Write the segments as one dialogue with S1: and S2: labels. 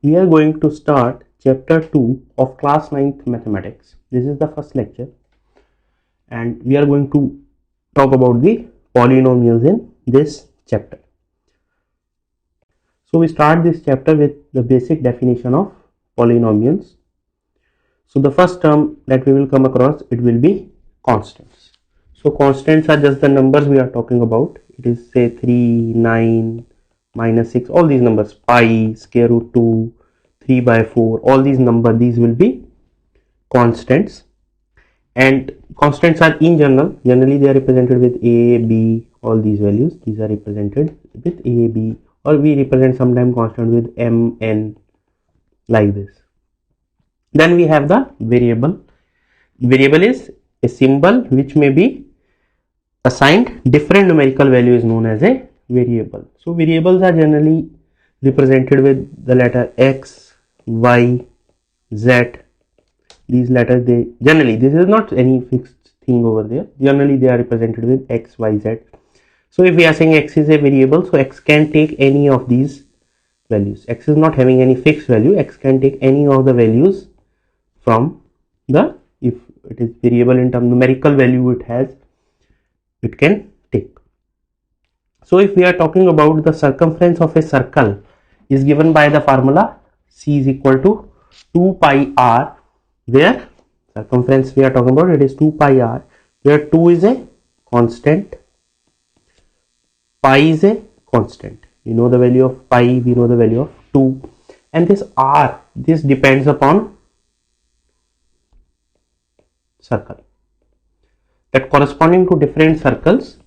S1: We are going to start chapter 2 of class 9th mathematics. This is the first lecture and we are going to talk about the polynomials in this chapter. So we start this chapter with the basic definition of polynomials. So the first term that we will come across, it will be constants. So constants are just the numbers we are talking about. It is say 3, 9, minus 6, all these numbers, pi, square root 2, 3 by 4, all these numbers, these will be constants. And constants are in generally they are represented with a, b, all these values, these are represented with a, b, or we represent sometimes constant with m, n, like this. Then we have the variable. Variable is a symbol which may be assigned different numerical value is known as a variable. So variables are generally represented with the letter x, y, z. These letters, they generally, this is not any fixed thing over there, generally they are represented with x, y, z. So if we are saying x is a variable, so x can take any of these values. X is not having any fixed value, x can take any of the values from the, if it is variable in terms numerical value it has, it can take. So if we are talking about the circumference of a circle is given by the formula c is equal to 2 pi r, where circumference we are talking about, it is 2 pi r, where 2 is a constant, pi is a constant. We know the value of pi, we know the value of 2, and this r, this depends upon circle. That corresponding to different circles,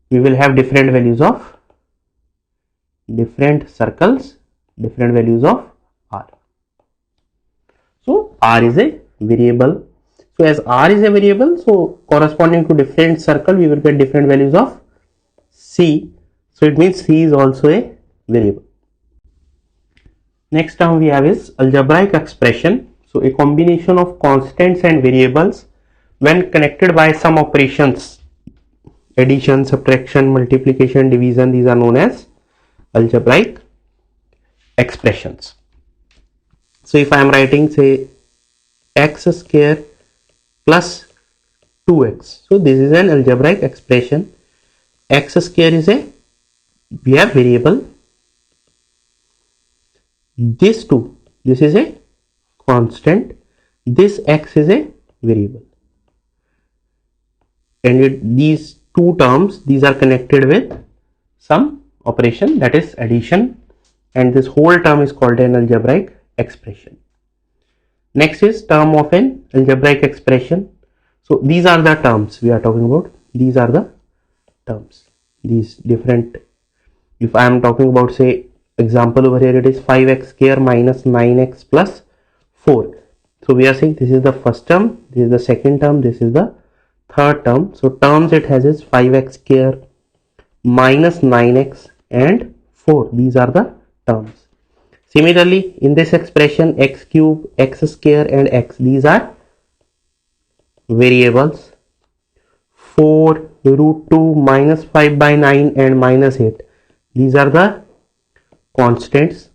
S1: we will have different values of different circles, different values of r. So r is a variable. So as r is a variable, so corresponding to different circle, we will get different values of c. So it means c is also a variable. Next term we have is algebraic expression. So a combination of constants and variables when connected by some operations, addition, subtraction, multiplication, division, these are known as algebraic expressions. So if I am writing say x square plus 2x, so this is an algebraic expression. X square is a, we have variable, this 2, this is a constant, this x is a variable, and these two terms, these are connected with some operation, that is addition, and this whole term is called an algebraic expression. Next is term of an algebraic expression. So these are the terms we are talking about, these are the terms, these different. If I am talking about say example over here, it is 5x square minus 9x plus 4. So we are saying this is the first term, this is the second term, this is the third term. So terms it has is 5x square minus 9x and 4. These are the terms. Similarly, in this expression, x cube, x square and x, these are variables. 4, root 2, minus 5 by 9 and minus 8. These are the constants.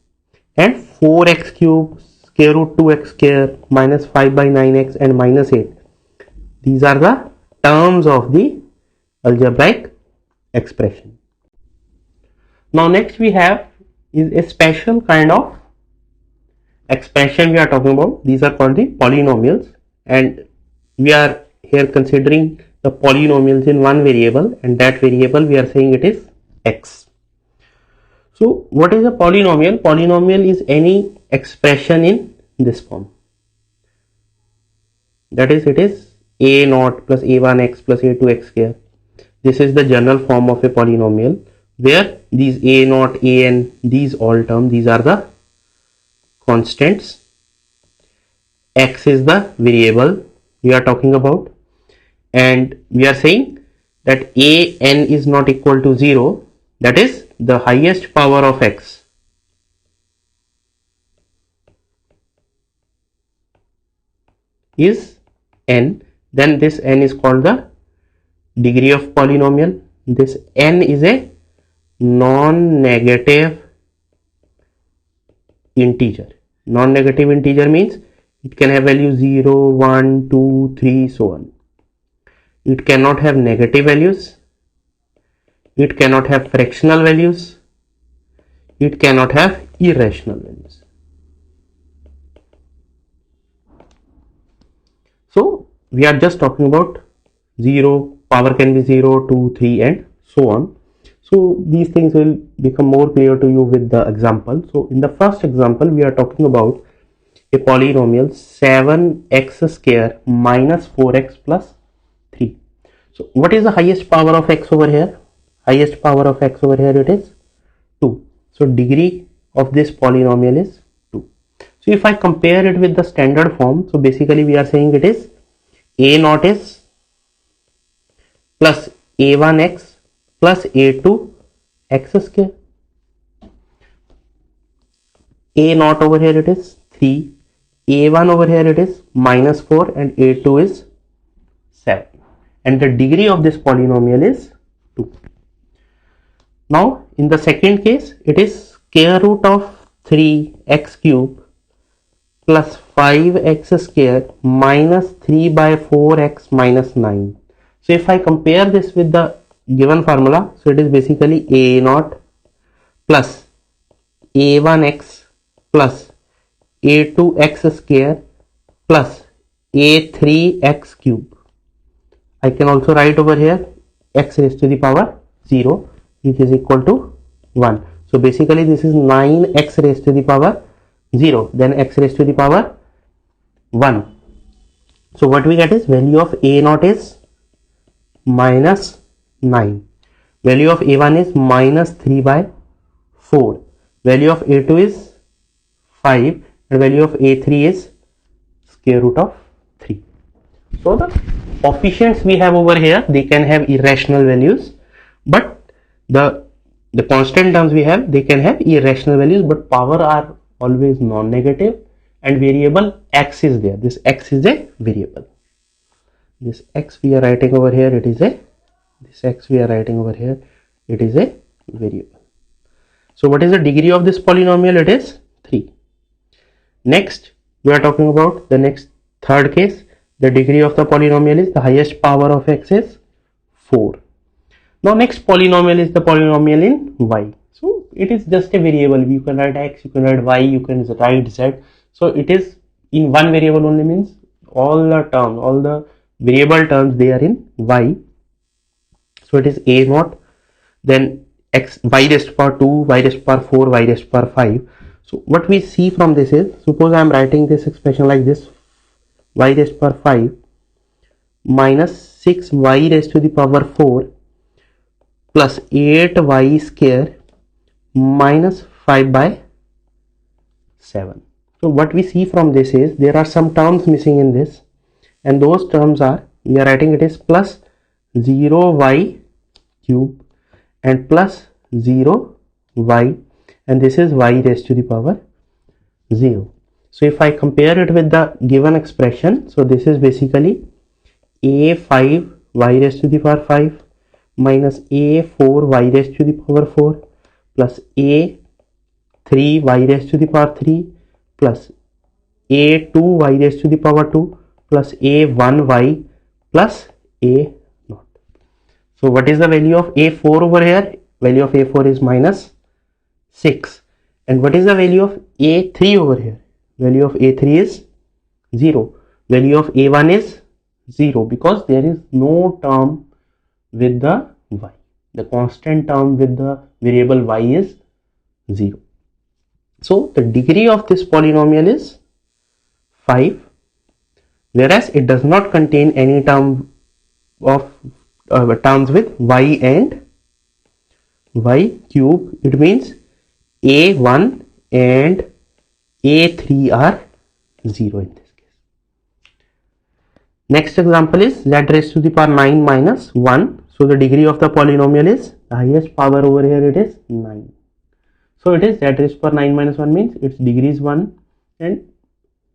S1: And 4x cube, square root 2x square, minus 5 by 9x and minus 8. These are the terms of the algebraic expression. Now next we have is a special kind of expression we are talking about. These are called the polynomials, and we are here considering the polynomials in one variable, and that variable we are saying it is x. So what is a polynomial? Polynomial is any expression in this form, that is it is a naught plus a1x plus a2x square. This is the general form of a polynomial, where these a naught, an, these all terms, these are the constants, x is the variable we are talking about, and we are saying that a n is not equal to 0, that is the highest power of x is n, then this n is called the degree of polynomial. This n is a non-negative integer. Non-negative integer means it can have value 0, 1, 2, 3, so on. It cannot have negative values. It cannot have fractional values. It cannot have irrational values. So we are just talking about 0, power can be 0, 2, 3 and so on. So these things will become more clear to you with the example. So in the first example, we are talking about a polynomial 7x square minus 4x plus 3. So what is the highest power of x over here? Highest power of x over here, it is 2. So degree of this polynomial is 2. So if I compare it with the standard form, so basically we are saying it is a naught is plus a1x plus a2x square. A naught over here it is 3, a1 over here it is minus 4 and a2 is 7, and the degree of this polynomial is 2. Now in the second case, it is square root of 3x cube plus 5x square minus 3 by 4x minus 9. So if I compare this with the given formula, so it is basically a naught plus a1x plus a2x square plus a3x cube. I can also write over here x raised to the power 0, which is equal to 1. So basically this is 9x raised to the power 0, then x raised to the power 1. So what we get is value of a naught is minus 9, value of a1 is minus 3 by 4, value of a2 is 5, and value of a3 is square root of 3. So the coefficients we have over here, they can have irrational values, but the constant terms we have, they can have irrational values, but power are always non-negative, and variable x is there. This x is a variable. This x we are writing over here, it is a, this x we are writing over here, it is a variable. So what is the degree of this polynomial? It is 3. Next we are talking about the next third case. The degree of the polynomial is, the highest power of x is 4. Now next polynomial is the polynomial in y. So it is just a variable. You can write x, you can write y, you can write z. So it is in one variable only, means all the terms, all the variable terms, they are in y. So it is a naught, then x, y raised to power 2, y raised to power 4, y raised to power 5. So what we see from this is, suppose I am writing this expression like this, y raised to power 5 minus 6y raised to the power 4 plus 8y square minus 5 by 7. So what we see from this is, there are some terms missing in this, and those terms are, we are writing it is plus 0y cube and plus 0y, and this is y raised to the power 0. So if I compare it with the given expression, so this is basically a5 y raised to the power 5 minus a4 y raised to the power 4 plus a3 y raised to the power 3 plus a2 y raised to the power 2 plus a1y plus a naught. So what is the value of a4 over here? Value of a4 is minus 6. And what is the value of a3 over here? Value of a3 is 0. Value of a1 is 0, because there is no term with the y. The constant term with the variable y is 0. So the degree of this polynomial is 5, whereas it does not contain any term of terms with y and y cube. It means a1 and a3 are 0 in this case. Next example is z raised to the power 9 minus 1. So the degree of the polynomial is, the highest power over here, it is 9. So it is z raised to the power 9 minus 1 means its degree is 1, and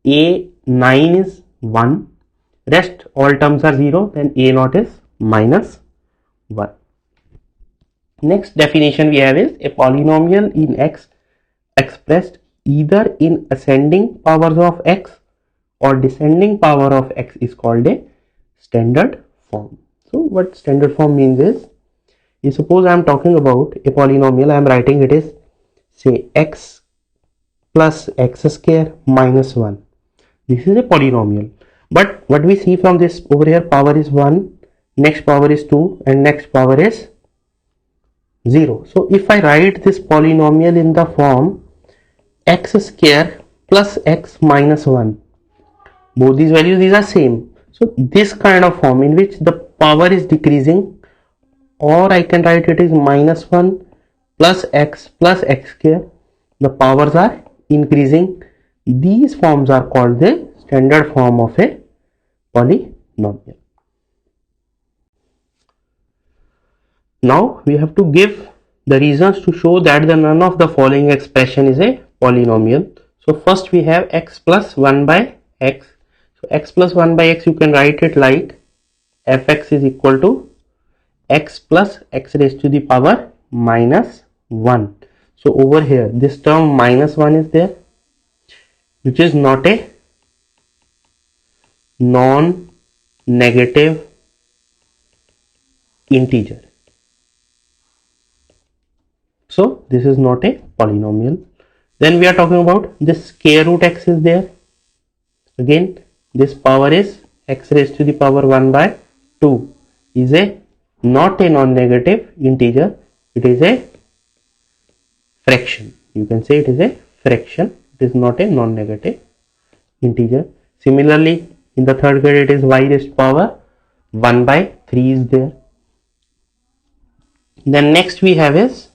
S1: a9 is 1, rest all terms are 0, then a naught is minus 1. Next definition we have is, a polynomial in x expressed either in ascending powers of x or descending power of x is called a standard form. So what standard form means is suppose I am talking about a polynomial, I am writing it is say x plus x square minus 1. This is a polynomial, but what we see from this over here, power is 1, next power is 2 and next power is 0. So if I write this polynomial in the form x square plus x minus 1, both these values, these are same. So this kind of form in which the power is decreasing, or I can write it is minus 1 plus x square, the powers are increasing. These forms are called the standard form of a polynomial. Now we have to give the reasons to show that the none of the following expression is a polynomial. So first we have x plus 1 by x. So x plus 1 by x, you can write it like fx is equal to x plus x raised to the power minus 1. So over here this term minus 1 is there, which is not a non-negative integer. So this is not a polynomial. Then we are talking about this square root x is there. Again this power is x raised to the power 1 by 2 is a not a non-negative integer, it is a fraction. You can say it is a fraction, it is not a non-negative integer. Similarly in the third grade it is y raised to power 1 by 3 is there. Then next we have is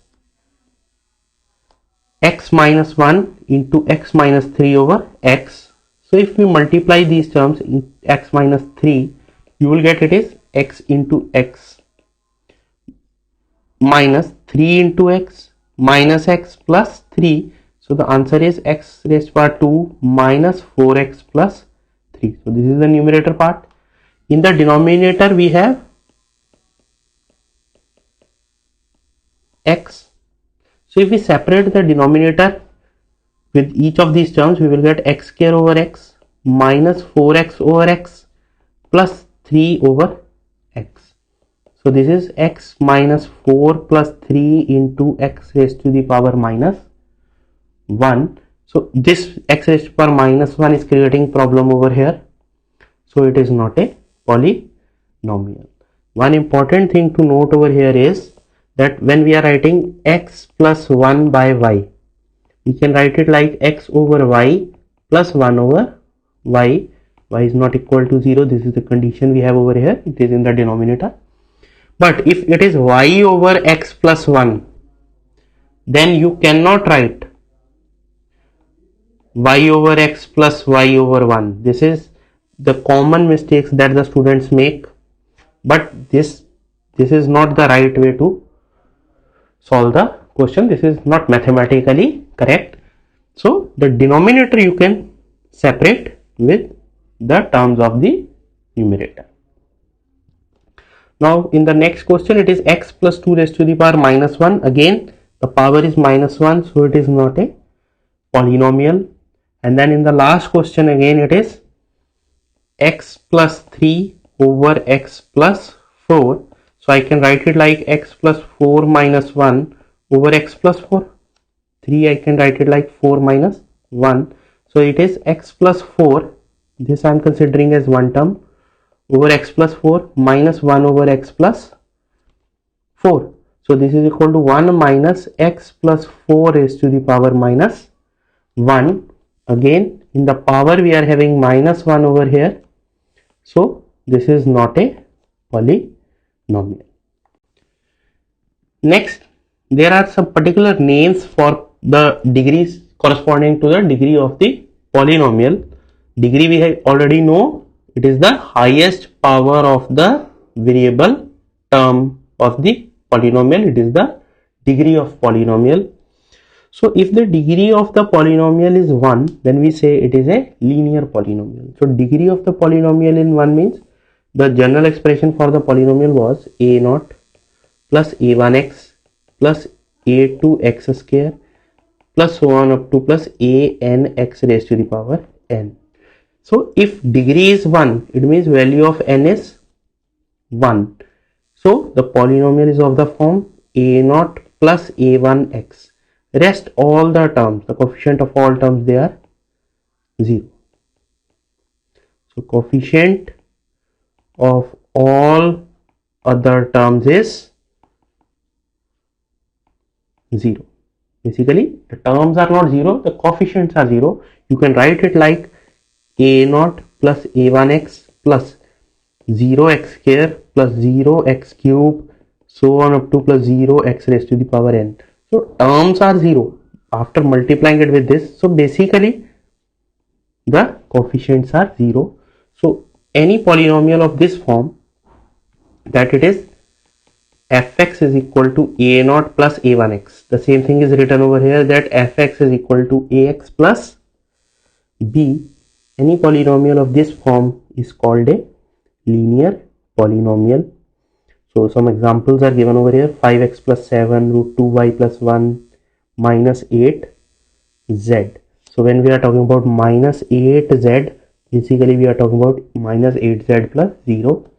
S1: x minus 1 into x minus 3 over x. So if we multiply these terms in x minus 3, you will get it is x into x minus 3 into x minus x plus 3. So the answer is x raised to power 2 minus 4x plus 3. So this is the numerator part. In the denominator we have x. So if we separate the denominator with each of these terms, we will get x square over x minus 4x over x plus 3 over x. So this is x minus 4 plus 3 into x raised to the power minus 1. So this x raised to power minus 1 is creating problem over here. So it is not a polynomial. One important thing to note over here is that when we are writing x plus 1 by y, we can write it like x over y plus 1 over y. Y is not equal to 0. This is the condition we have over here. It is in the denominator. But if it is y over x plus 1, then you cannot write y over x plus y over 1. This is the common mistakes that the students make. But this is not the right way to solve the question. This is not mathematically correct. So the denominator you can separate with the terms of the numerator. Now in the next question it is x plus 2 raised to the power minus 1. Again the power is minus 1, so it is not a polynomial. And then in the last question again it is x plus 3 over x plus 4. So I can write it like x plus 4 minus 1 over x plus 4. 3 I can write it like 4 minus 1. So it is x plus 4. This I am considering as one term over x plus 4 minus 1 over x plus 4. So this is equal to 1 minus x plus 4 raised to the power minus 1. Again in the power we are having minus 1 over here. So this is not a polynomial. Next, there are some particular names for the degrees corresponding to the degree of the polynomial. Degree we already know, it is the highest power of the variable term of the polynomial. It is the degree of polynomial. So if the degree of the polynomial is 1, then we say it is a linear polynomial. So degree of the polynomial in 1 means the general expression for the polynomial was a0 plus a1x plus a2x square plus so on up to plus a n x raised to the power n. So if degree is 1, it means value of n is 1. So the polynomial is of the form a naught plus a1x. Rest all the terms, the coefficient of all terms, they are 0. So coefficient of all other terms is 0. Basically, the terms are not 0, the coefficients are 0. You can write it like a naught plus a1x plus 0x square plus 0x cube so on up to plus 0x raised to the power n. So terms are 0 after multiplying it with this. So basically the coefficients are 0. So any polynomial of this form, that it is fx is equal to a naught plus a1x. The same thing is written over here, that fx is equal to ax plus b. Any polynomial of this form is called a linear polynomial. So some examples are given over here: 5x plus 7, root 2y plus 1, minus 8z. So when we are talking about minus 8z, basically we are talking about minus 8z plus 0.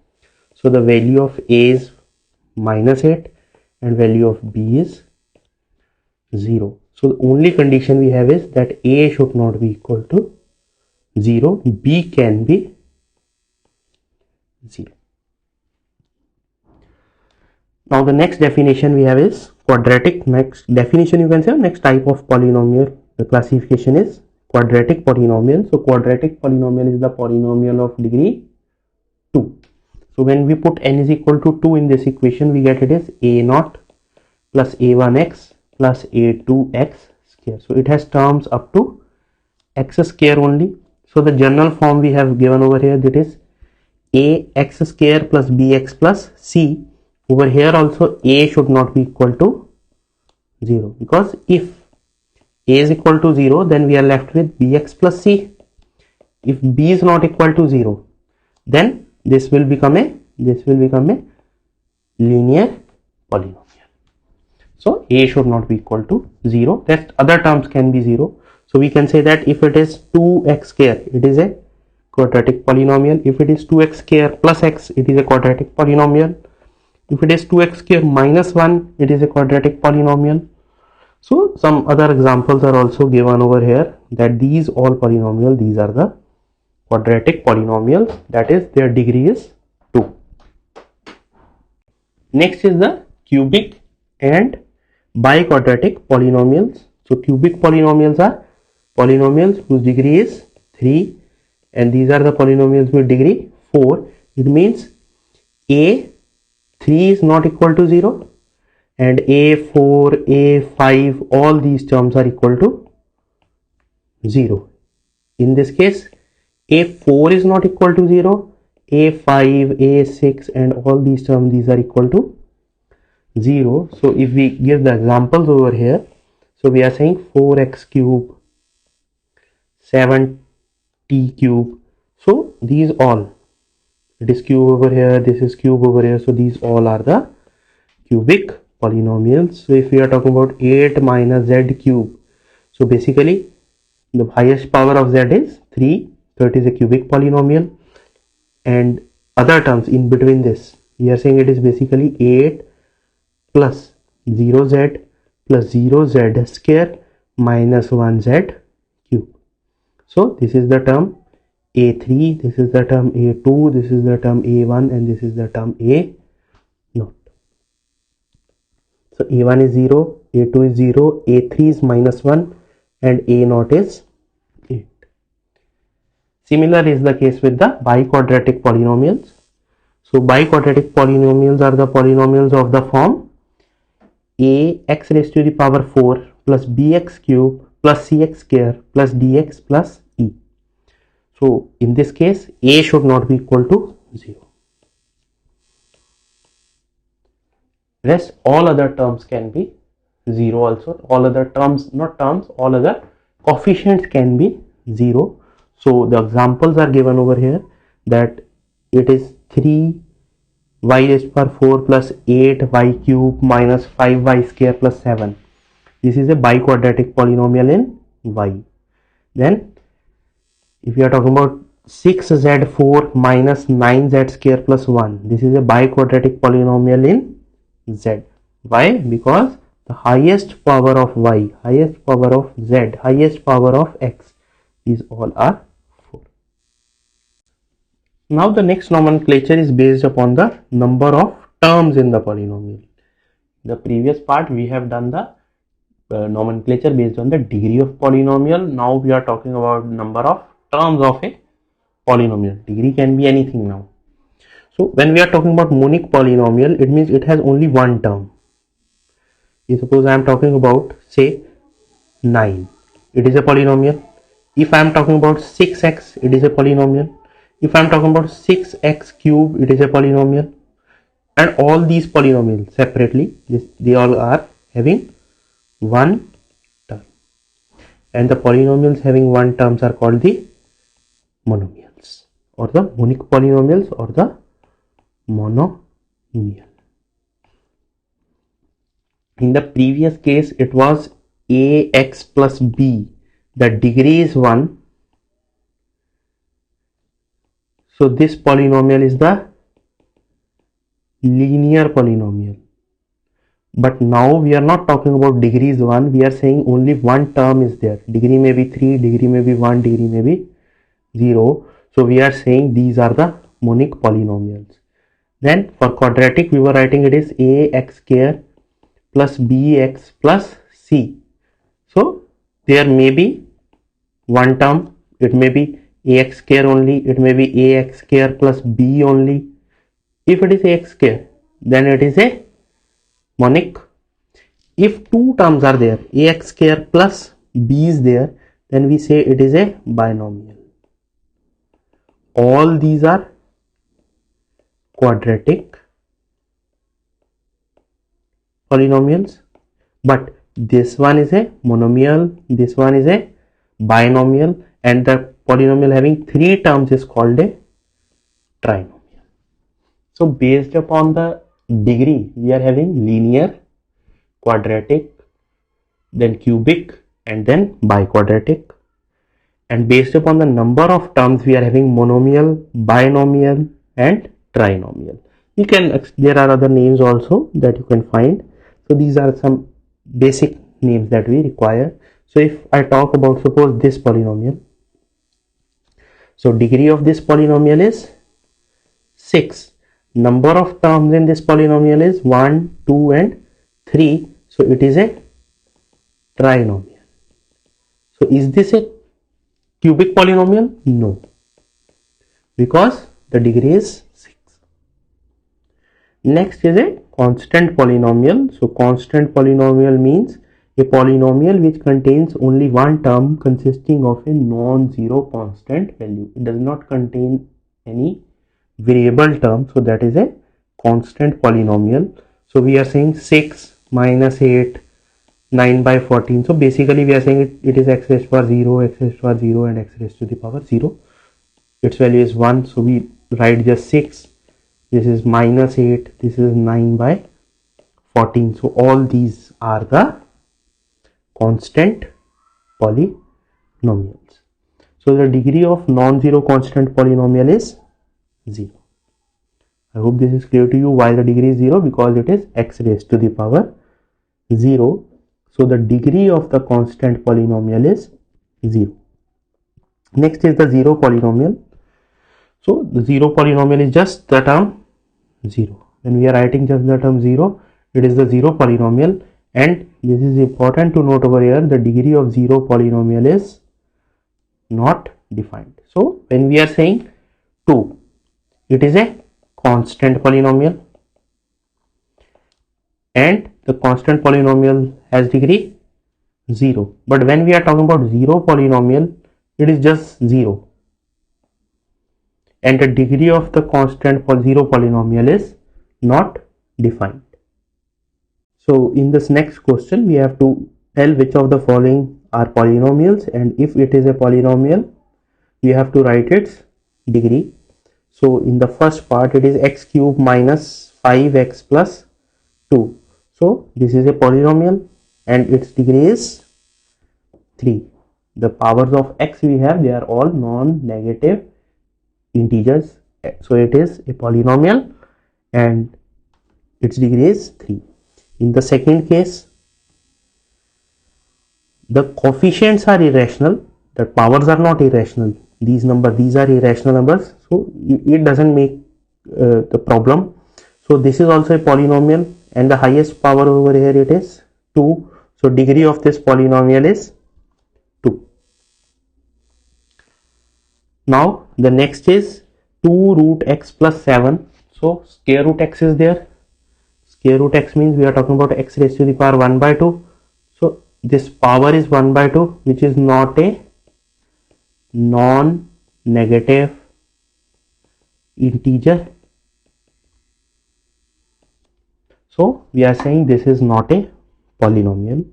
S1: So the value of a is minus 8 and value of b is 0. So the only condition we have is that a should not be equal to 0, b can be 0. Now the next definition we have is quadratic. Next definition, you can say, next type of polynomial, the classification is quadratic polynomial. So quadratic polynomial is the polynomial of degree 2. So when we put n is equal to 2 in this equation, we get it as a naught plus a1x plus a2x square. So it has terms up to x square only. So the general form we have given over here, that is ax square plus bx plus c. Over here also a should not be equal to 0, because if a is equal to 0, then we are left with bx plus c. If b is not equal to 0, then this will become a linear polynomial. So a should not be equal to 0. Rest other terms can be 0. So we can say that if it is 2x square, it is a quadratic polynomial. If it is 2x square plus x, it is a quadratic polynomial. If it is 2x square minus 1, it is a quadratic polynomial. So some other examples are also given over here, that these all polynomial, these are the quadratic polynomials, that is their degree is 2. Next is the cubic and biquadratic polynomials. So cubic polynomials are polynomials whose degree is 3, and these are the polynomials with degree 4. It means a3 is not equal to 0 and a4, a5, all these terms are equal to 0. In this case, a4 is not equal to 0, a5, a6 and all these terms, these are equal to 0. So if we give the examples over here, so we are saying 4x cube, 7t cube. So these all, it is cube over here, this is cube over here, so these all are the cubic polynomials. So if we are talking about 8 minus z cube, so basically the highest power of z is 3, so it is a cubic polynomial. And other terms in between this, we are saying it is basically 8 plus 0z plus 0z square minus 1z cube. So this is the term a3, this is the term a2, this is the term a1 and this is the term a naught. So a1 is 0, a2 is 0, a3 is minus 1 and a naught is 8. Similar is the case with the biquadratic polynomials. So biquadratic polynomials are the polynomials of the form ax raised to the power 4 plus bx cube plus cx square plus dx plus e. So in this case, a should not be equal to 0. Rest all other terms can be 0 also. All other terms, not terms, all other coefficients can be 0. So the examples are given over here, that it is 3 y raised to power 4 plus 8 y cube minus 5 y square plus 7. This is a biquadratic polynomial in y. Then if we are talking about 6z4 minus 9z square plus 1, this is a biquadratic polynomial in z. Why? Because the highest power of y, highest power of z, highest power of x, these all are 4. Now the next nomenclature is based upon the number of terms in the polynomial. The previous part we have done the nomenclature based on the degree of polynomial. Now we are talking about number of terms of a polynomial. Degree can be anything now. So when we are talking about monic polynomial, it means it has only one term. Suppose I am talking about say 9, it is a polynomial. If I am talking about 6x, it is a polynomial. If I am talking about 6x cube, it is a polynomial. And all these polynomials separately, they all are having one term. And the polynomials having one terms are called the monomials, or the monic polynomials, or the monomial. In the previous case, it was ax plus b. The degree is 1. So this polynomial is the linear polynomial. But now we are not talking about degrees 1. We are saying only one term is there. Degree may be 3, degree may be 1, degree may be 0. So we are saying these are the monic polynomials. Then for quadratic, we were writing it is ax square plus bx plus c. So there may be one term, it may be ax square only, it may be ax square plus b only. If it is ax square, then it is a monic. If two terms are there, ax square plus b is there, then we say it is a binomial. All these are quadratic polynomials, but this one is a monomial, this one is a binomial, and the polynomial having three terms is called a trinomial. So based upon the degree, we are having linear, quadratic, then cubic, and then biquadratic. And based upon the number of terms, we are having monomial, binomial, and trinomial. There are other names also that you can find. So these are some basic names that we require. So if I talk about, suppose this polynomial, so degree of this polynomial is 6. Number of terms in this polynomial is 1, 2, and 3. So it is a trinomial. So is this a cubic polynomial? No, because the degree is 6. Next is a constant polynomial. So constant polynomial means a polynomial which contains only one term consisting of a non-zero constant value. It does not contain any variable term, so that is a constant polynomial. So we are saying 6 minus 8, 9 by 14. So basically we are saying it is x raised to power 0, x raised to power 0, and x raised to the power 0. Its value is 1, so we write just 6. This is minus 8, this is 9 by 14. So all these are the constant polynomials. So the degree of non-zero constant polynomial is 0. I hope this is clear to you. Why the degree is 0? Because it is x raised to the power 0. So the degree of the constant polynomial is 0. Next is the zero polynomial. So the zero polynomial is just the term 0. When we are writing just the term 0, it is the zero polynomial. And this is important to note over here, the degree of zero polynomial is not defined. So when we are saying 2, it is a constant polynomial, and the constant polynomial has degree 0. But when we are talking about zero polynomial, it is just 0, and the degree of the constant zero polynomial is not defined. So in this next question, we have to tell which of the following are polynomials, and if it is a polynomial, we have to write its degree. So in the first part, it is x cube minus 5x plus 2. So this is a polynomial. and its degree is 3. The powers of x we have, they are all non-negative integers, so it is a polynomial and its degree is 3. In the second case, the coefficients are irrational, the powers are not irrational. These are irrational numbers, so it doesn't make the problem. So this is also a polynomial and the highest power over here it is 2. So degree of this polynomial is 2. Now the next is 2 root x plus 7. So square root x is there. Square root x means we are talking about x raised to the power 1 by 2. So this power is 1 by 2, which is not a non-negative integer. So we are saying this is not a polynomial.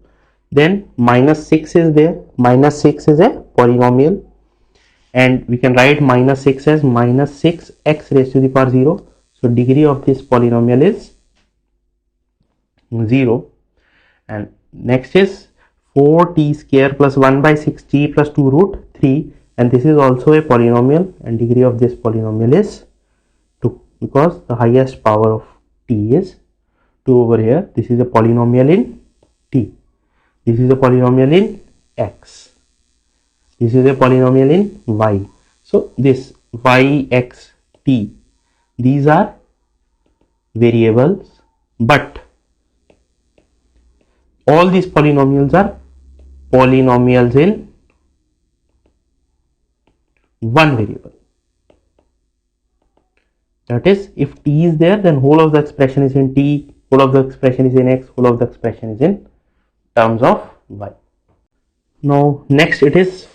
S1: Then minus 6 is there. Minus 6 is a polynomial. And we can write minus 6 as minus 6 x raised to the power 0. So degree of this polynomial is 0. And next is 4t square plus 1 by 6t plus 2 root 3. And this is also a polynomial and degree of this polynomial is 2, because the highest power of t is 2 over here. This is a polynomial in t. This is a polynomial in x. This is a polynomial in y. So this y, x, t, these are variables, but all these polynomials are polynomials in one variable. That is, if t is there, then whole of the expression is in t, whole of the expression is in x, whole of the expression is in terms of y. Now next it is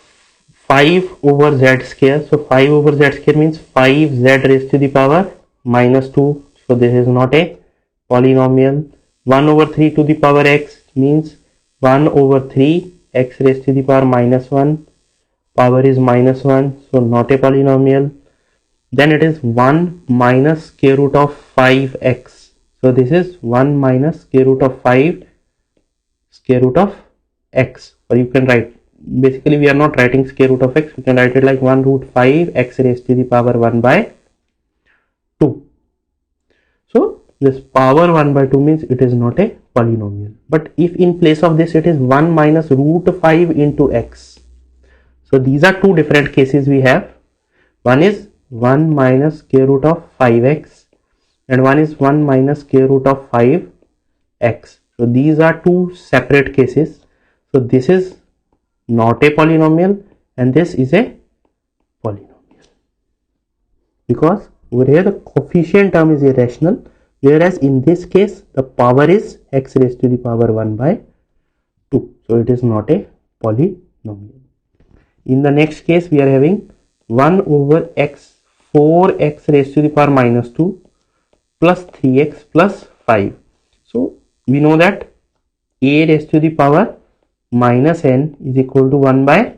S1: 5 over z square. So 5 over z square means 5z raised to the power minus 2. So this is not a polynomial. 1 over 3 to the power x means 1 over 3 x raised to the power minus 1. Power is minus 1, so not a polynomial. Then it is 1 minus square root of 5x. So this is 1 minus square root of 5 square root of x, or you can write, basically we are not writing square root of x, we can write it like 1 root 5 x raised to the power 1 by 2. So this power 1 by 2 means it is not a polynomial. But if in place of this it is 1 minus root 5 into x, so these are two different cases we have. One is 1 minus square root of 5x and one is 1 minus square root of 5x. So these are two separate cases. So this is not a polynomial and this is a polynomial, because over here the coefficient term is irrational, whereas in this case the power is x raised to the power 1 by 2. So it is not a polynomial. In the next case we are having 1 over x 4x raised to the power minus 2 plus 3x plus 5. So we know that a raised to the power minus n is equal to 1 by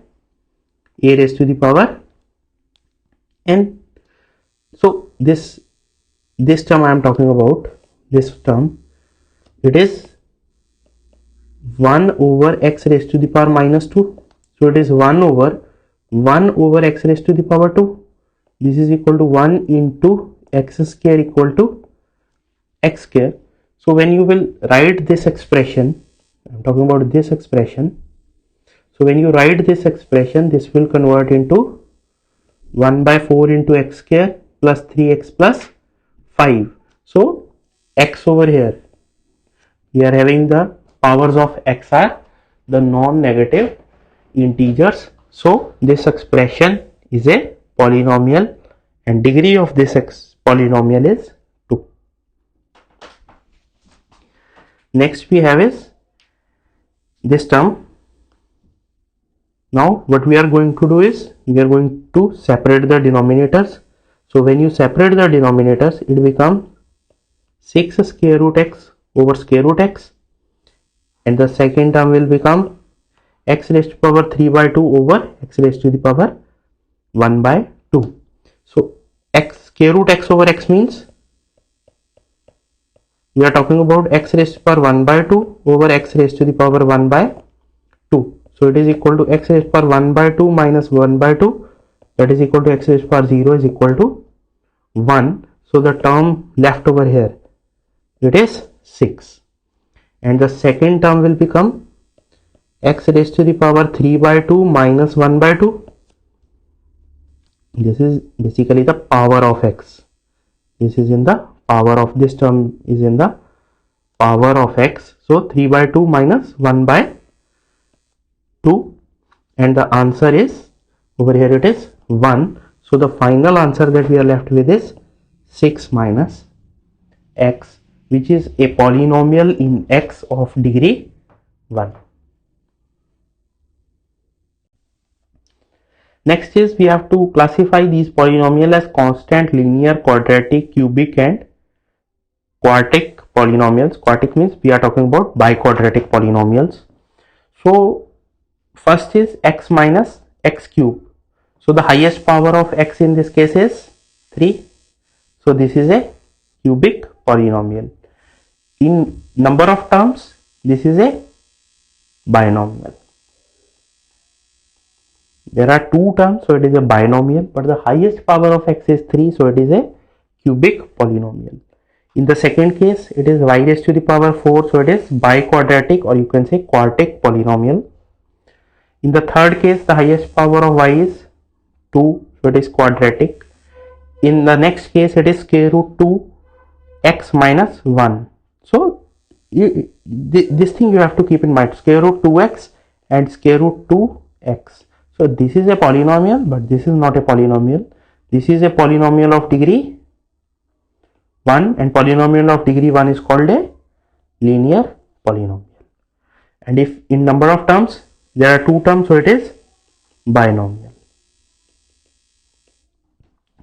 S1: a raised to the power n. So this term I am talking about, this term, it is 1 over x raised to the power minus 2. So it is 1 over x raised to the power 2. This is equal to 1 into x square equal to x square. So when you will write this expression, I am talking about this expression. So when you write this expression, this will convert into 1 by 4 into x square plus 3x plus 5. So x over here, we are having the powers of x are the non-negative integers. So this expression is a polynomial and degree of this polynomial is 2. Next we have is this term. Now what we are going to do is we are going to separate the denominators. So when you separate the denominators, it becomes 6 square root x over square root x, and the second term will become x raised to the power 3 by 2 over x raised to the power 1 by 2. So x square root x over x means we are talking about x raised to the power 1 by 2 over x raised to the power 1 by 2. So it is equal to x raised to the power 1 by 2 minus 1 by 2, that is equal to x raised to the power 0 is equal to 1. So the term left over here, it is 6. And the second term will become x raised to the power 3 by 2 minus 1 by 2. This is basically the power of x. This is in the power of, this term is in the power of x. So 3 by 2 minus 1 by 2, and the answer is over here, it is 1. So the final answer that we are left with is 6 minus x, which is a polynomial in x of degree 1. Next is we have to classify these polynomials as constant, linear, quadratic, cubic and quartic polynomials. Quartic means we are talking about biquadratic polynomials. So first is x minus x cube. So the highest power of x in this case is 3. So this is a cubic polynomial. In number of terms, this is a binomial. There are 2 terms, so it is a binomial, but the highest power of x is 3, so it is a cubic polynomial. In the second case, it is y raised to the power 4, so it is biquadratic, or you can say quartic polynomial. In the third case, the highest power of y is 2, so it is quadratic. In the next case, it is square root 2 x minus 1. So this thing you have to keep in mind, square root 2x and square root 2x. So this is a polynomial, but this is not a polynomial. This is a polynomial of degree 1, and polynomial of degree 1 is called a linear polynomial. And if in number of terms there are 2 terms, so it is binomial.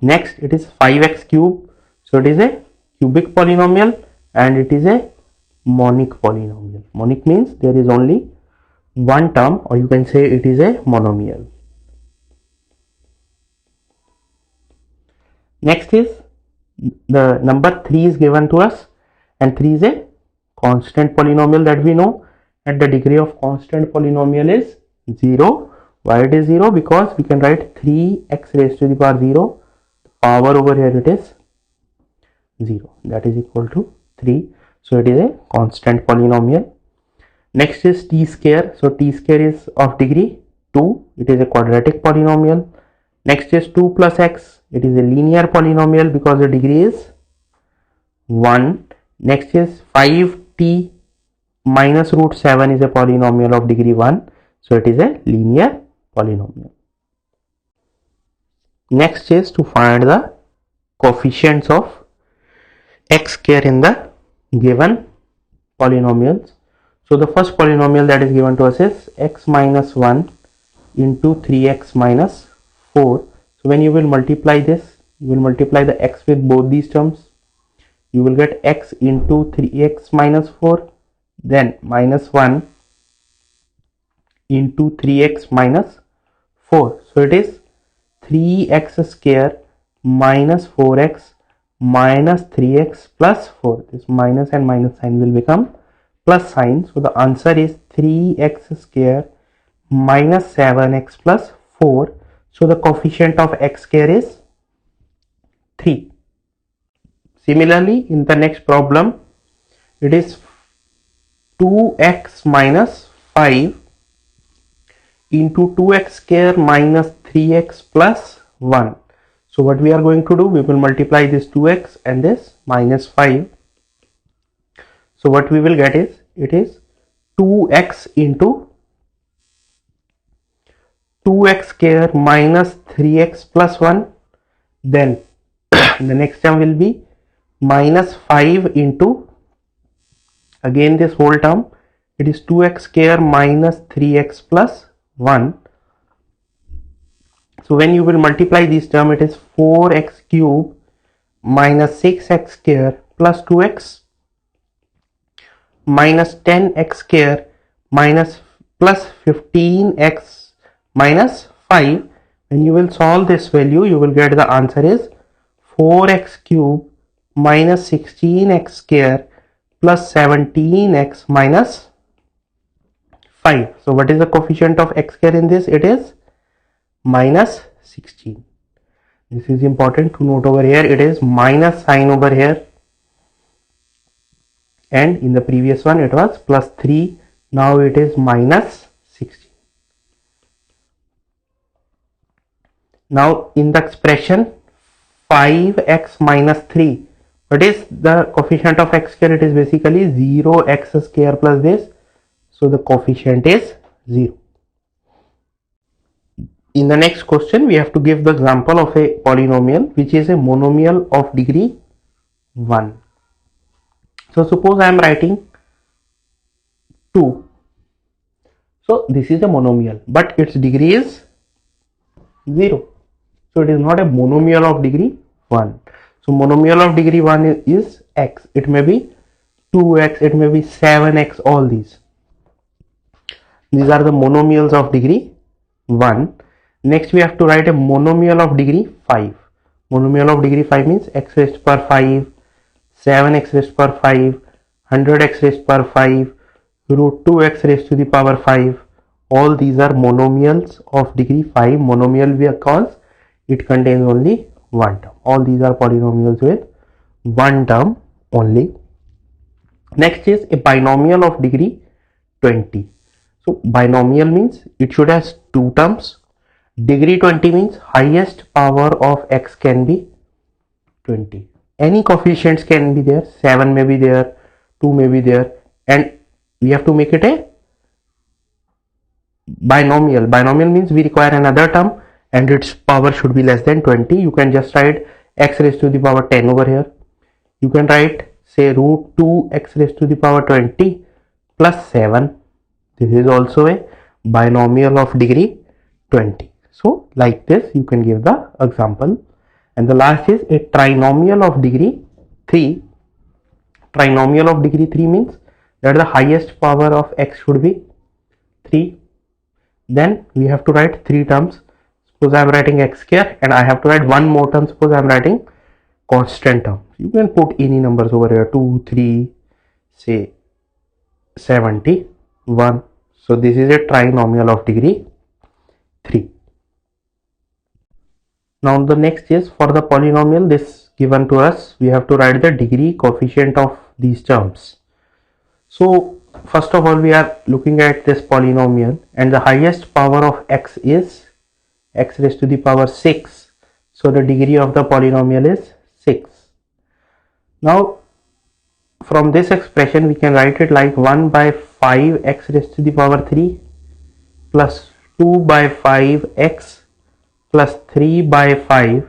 S1: Next, it is 5x cube, so it is a cubic polynomial, and it is a monic polynomial. Monic means there is only one term, or you can say it is a monomial. Next is the number 3 is given to us, and 3 is a constant polynomial that we know, and the degree of constant polynomial is 0. Why it is 0? Because we can write 3x raised to the power 0, power over here it is 0, that is equal to 3. So it is a constant polynomial. Next is t square. So t square is of degree 2. It is a quadratic polynomial. Next is 2 plus x. It is a linear polynomial because the degree is 1. Next is 5t minus root 7 is a polynomial of degree 1. So it is a linear polynomial. Next is to find the coefficients of x square in the given polynomials. So the first polynomial that is given to us is x minus 1 into 3x minus 4. So when you will multiply this, you will multiply the x with both these terms. You will get x into 3x minus 4, then minus 1 into 3x minus 4. So it is 3x square minus 4x minus 3x plus 4. This minus and minus sign will become plus sign. So the answer is 3x square minus 7x plus 4. So the coefficient of x square is 3. Similarly, in the next problem, it is 2x minus 5 into 2x square minus 3x plus 1. So what we are going to do, we will multiply this 2x and this minus 5. So what we will get is, it is 2x into 2x square minus 3x plus 1. Then the next term will be minus 5 into, again this whole term, it is 2x square minus 3x plus 1. So when you will multiply this term, it is 4x cube minus 6x square plus 2x minus 10x square minus plus 15x minus 5. When you will solve this value, you will get the answer is 4x cube minus 16x square plus 17x minus 5. So what is the coefficient of x square in this? It is minus 16. This is important to note over here. It is minus sign over here, and in the previous one it was plus 3. Now it is minus 16. Now in the expression 5x minus 3, what is the coefficient of x square? It is basically 0x square plus this. So the coefficient is 0. In the next question, we have to give the example of a polynomial which is a monomial of degree 1. So suppose I am writing 2. So this is a monomial, but its degree is 0. So it is not a monomial of degree 1. So monomial of degree 1 is x. It may be 2x, it may be 7x, all these. These are the monomials of degree 1. Next we have to write a monomial of degree 5. Monomial of degree 5 means x raised to power 5, 7x raised to power 5, 100x raised to power 5, root 2x raised to the power 5. All these are monomials of degree 5. Monomial because it contains only one term. All these are polynomials with one term only. Next is a binomial of degree 20. So binomial means it should have two terms. Degree 20 means highest power of x can be 20. Any coefficients can be there. 7 may be there, 2 may be there, and we have to make it a binomial. Binomial means we require another term and its power should be less than 20. You can just write x raised to the power 10 over here. You can write say root 2 x raised to the power 20 plus 7. This is also a binomial of degree 20. So like this you can give the example. And the last is a trinomial of degree 3. Trinomial of degree 3 means that the highest power of x should be 3. Then we have to write 3 terms. Suppose I am writing x square and I have to write one more term. Suppose I am writing constant term. You can put any numbers over here, 2, 3, say 71. So this is a trinomial of degree 3. Now the next is for the polynomial this given to us, we have to write the degree coefficient of these terms. So first of all we are looking at this polynomial and the highest power of x is x raised to the power 6. So the degree of the polynomial is 6. Now from this expression we can write it like 1 by 5 x raised to the power 3 plus 2 by 5 x plus 3 by 5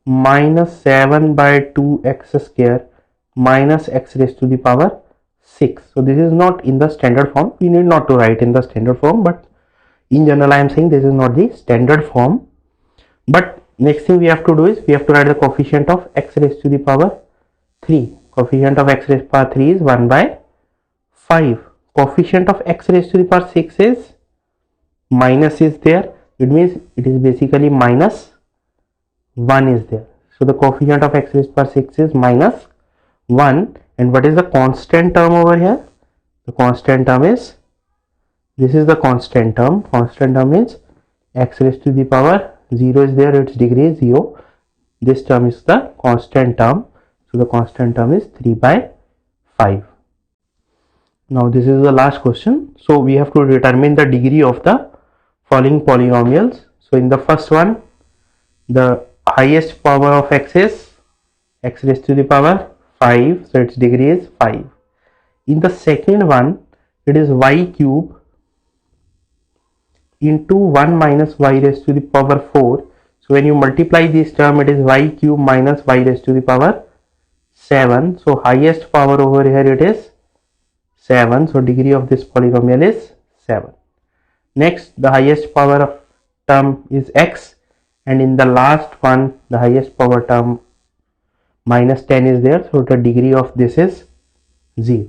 S1: minus 7 by 2 x square minus x raised to the power 6. So this is not in the standard form. We need not to write in the standard form, but in general I am saying this is not the standard form. But next thing we have to do is we have to write the coefficient of x raised to the power 3. Coefficient of x raised to the power 3 is 1 by 5. Coefficient of x raised to the power 6 is minus is there. It means it is basically minus 1 is there. So the coefficient of x raised to the power 6 is minus 1. And what is the constant term over here? The constant term is, this is the constant term. Constant term means x raised to the power 0 is there, its degree is 0. This term is the constant term. So the constant term is 3 by 5. Now this is the last question. So we have to determine the degree of the following polynomials. So in the first one, the highest power of x is x raised to the power 5. So its degree is 5. In the second one, it is y cube into 1 minus y raised to the power 4. So when you multiply this term, it is y cube minus y raised to the power 7. So highest power over here it is 7. So degree of this polynomial is 7. Next, the highest power of term is x, and in the last one the highest power term minus 10 is there. So the degree of this is 0.